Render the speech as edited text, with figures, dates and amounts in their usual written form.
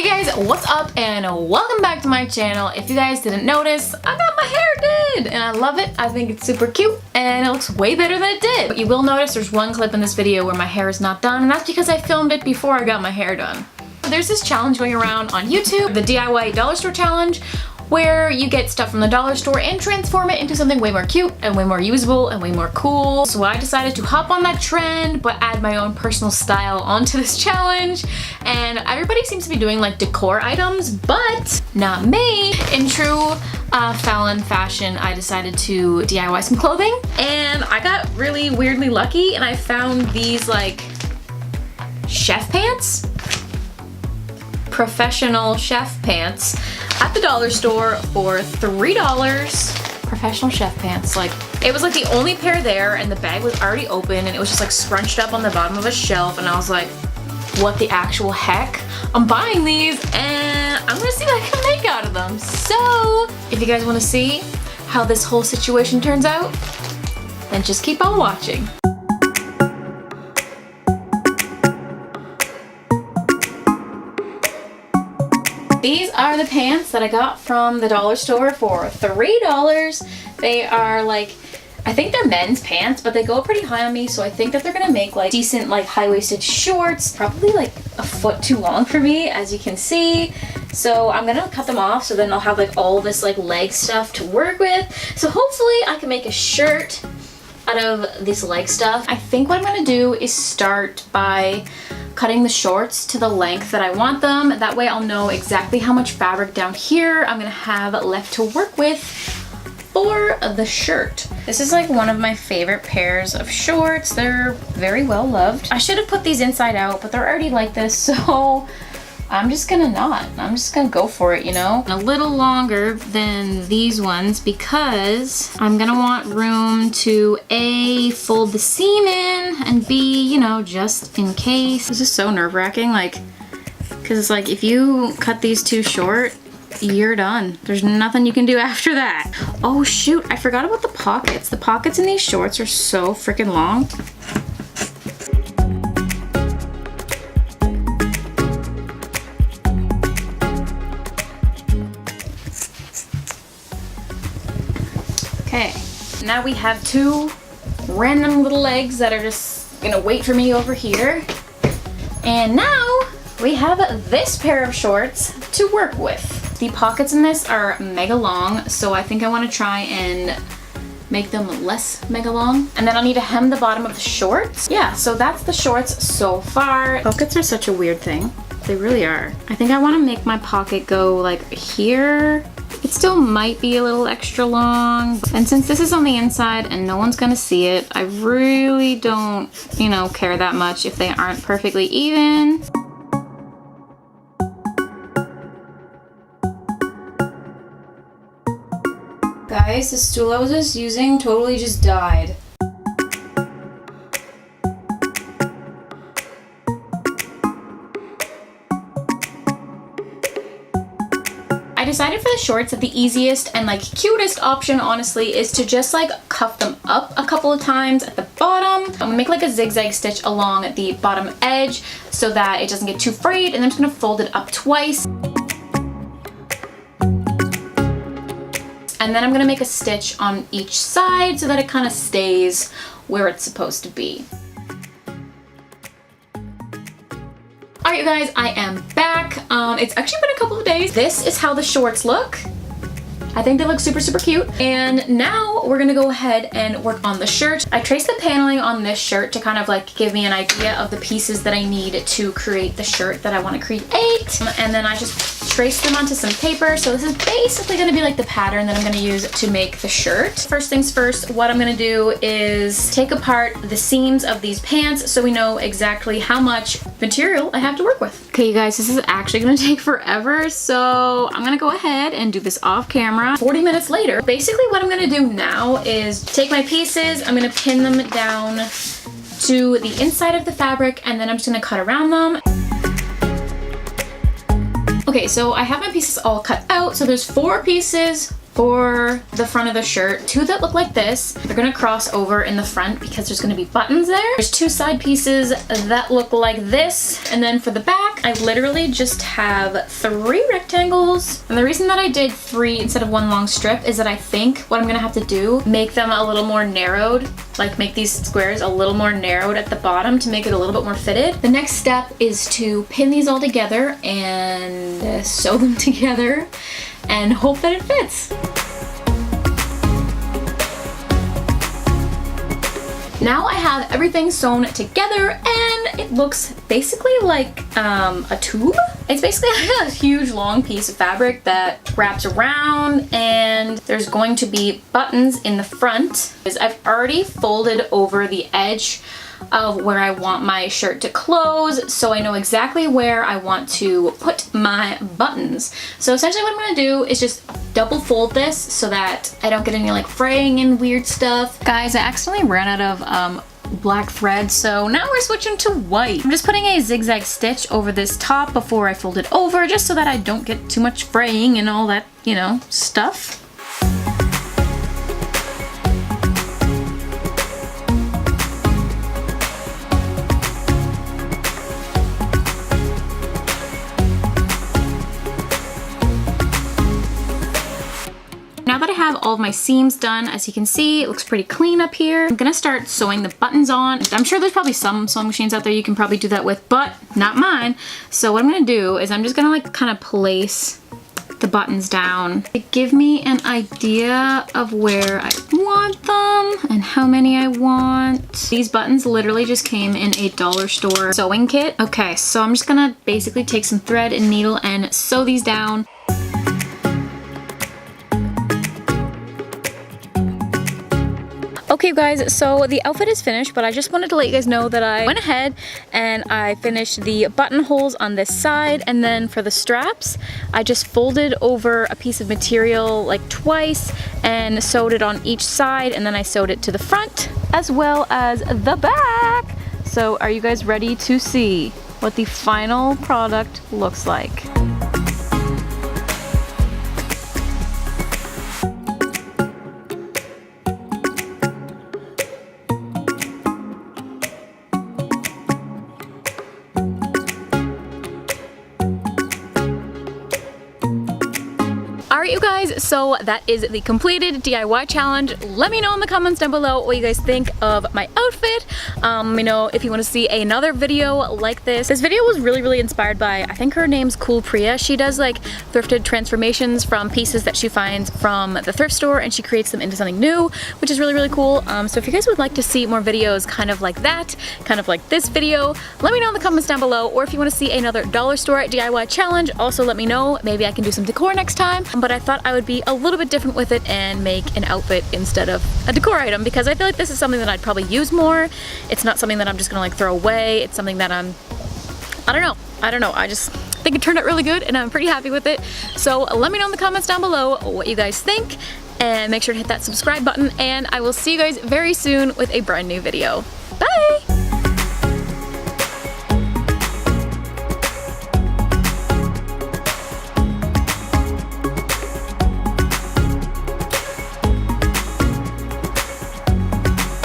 Hey guys, what's up and welcome back to my channel. If you guys didn't notice, I got my hair did and I love it. I think it's super cute and it looks way better than it did. But you will notice there's one clip in this video where my hair is not done, and that's because I filmed it before I got my hair done. There's this challenge going around on YouTube, the DIY dollar store challenge, where you get stuff from the dollar store and transform it into something way more cute and way more usable and way more cool. So I decided to hop on that trend but add my own personal style onto this challenge, and everybody seems to be doing like decor items, but not me. In true Fallon fashion, I decided to DIY some clothing, and I got really weirdly lucky and I found these like chef pants, professional chef pants at the dollar store for $3. Professional chef pants. Like, it was like the only pair there, and the bag was already open and it was just like scrunched up on the bottom of a shelf, and I was like, what the actual heck? I'm buying these and I'm gonna see what I can make out of them. So if you guys want to see how this whole situation turns out, then just keep on watching. These are the pants that I got from the dollar store for $3. They are like, I think they're men's pants, but they go pretty high on me, so I think that they're gonna make like decent like high-waisted shorts, probably like a foot too long for me, as you can see. So I'm gonna cut them off, so then I'll have like all this like leg stuff to work with. So hopefully I can make a shirt out of this leg stuff. I think what I'm gonna do is start by cutting the shorts to the length that I want them. That way I'll know exactly how much fabric down here I'm gonna have left to work with for the shirt. This is like one of my favorite pairs of shorts. They're very well loved. I should have put these inside out, but they're already like this, so I'm just gonna not. I'm just gonna go for it, you know? A little longer than these ones because I'm gonna want room to A, fold the seam in, and B, you know, just in case. This is so nerve-wracking, like, because it's like if you cut these too short, you're done. There's nothing you can do after that. Oh shoot, I forgot about the pockets. The pockets in these shorts are so freaking long. Okay, now we have two random little legs that are just gonna wait for me over here. And now we have this pair of shorts to work with. The pockets in this are mega long, so I think I want to try and make them less mega long. And then I'll need to hem the bottom of the shorts. Yeah, so that's the shorts so far. Pockets are such a weird thing. They really are. I think I want to make my pocket go like here. It still might be a little extra long. And since this is on the inside and no one's gonna see it, I really don't, you know, care that much if they aren't perfectly even. Guys, the stool I was just using totally just died. I decided for the shorts that the easiest and like cutest option honestly is to just like cuff them up a couple of times at the bottom. I'm gonna make like a zigzag stitch along the bottom edge so that it doesn't get too frayed, and I'm just gonna fold it up twice. And then I'm gonna make a stitch on each side so that it kind of stays where it's supposed to be. Alright you guys, I am back. It's actually been a couple of days. This is how the shorts look. I think they look super, super cute. And now we're gonna go ahead and work on the shirt. I traced the paneling on this shirt to kind of like give me an idea of the pieces that I need to create the shirt that I want to create. And then I just traced them onto some paper. So this is basically gonna be like the pattern that I'm gonna use to make the shirt. First things first, what I'm gonna do is take apart the seams of these pants so we know exactly how much material I have to work with. Okay, you guys, this is actually gonna take forever, so I'm gonna go ahead and do this off camera. 40 minutes later, basically what I'm gonna do now is take my pieces, I'm gonna pin them down to the inside of the fabric, and then I'm just gonna cut around them. Okay, so I have my pieces all cut out. So there's 4 pieces for the front of the shirt. Two that look like this. They're gonna cross over in the front because there's gonna be buttons there. There's two side pieces that look like this. And then for the back, I literally just have 3 rectangles. And the reason that I did 3 instead of 1 long strip is that I think what I'm gonna have to do, make them a little more narrowed, like make these squares a little more narrowed at the bottom to make it a little bit more fitted. The next step is to pin these all together and sew them together and hope that it fits. Now I have everything sewn together and it looks basically like a tube. It's basically a huge long piece of fabric that wraps around, and there's going to be buttons in the front. I've already folded over the edge of where I want my shirt to close, so I know exactly where I want to put my buttons. So essentially what I'm gonna do is just double fold this so that I don't get any like fraying and weird stuff. Guys, I accidentally ran out of black thread, so now we're switching to white. I'm just putting a zigzag stitch over this top before I fold it over, just so that I don't get too much fraying and all that, you know, stuff. Now that I have all of my seams done, as you can see, it looks pretty clean up here. I'm gonna start sewing the buttons on. I'm sure there's probably some sewing machines out there you can probably do that with, but not mine. So what I'm gonna do is I'm just gonna like kind of place the buttons down to give me an idea of where I want them and how many I want. These buttons literally just came in a dollar store sewing kit. Okay, so I'm just gonna basically take some thread and needle and sew these down. Okay guys, so the outfit is finished, but I just wanted to let you guys know that I went ahead and I finished the buttonholes on this side, and then for the straps, I just folded over a piece of material like twice and sewed it on each side, and then I sewed it to the front as well as the back. So are you guys ready to see what the final product looks like? Alright you guys, so that is the completed DIY challenge. Let me know in the comments down below what you guys think of my outfit. Let me know if you want to see another video like this. This video was really inspired by, I think her name's Cool Priya. She does like thrifted transformations from pieces that she finds from the thrift store, and she creates them into something new, which is really cool. So if you guys would like to see more videos kind of like that, kind of like this video, let me know in the comments down below. Or if you want to see another dollar store DIY challenge, also let me know. Maybe I can do some decor next time. But I thought I would be a little bit different with it and make an outfit instead of a decor item, because I feel like this is something that I'd probably use more. It's not something that I'm just gonna like throw away. It's something that I don't know. I just think it turned out really good and I'm pretty happy with it. So let me know in the comments down below what you guys think, and make sure to hit that subscribe button, and I will see you guys very soon with a brand new video. Bye!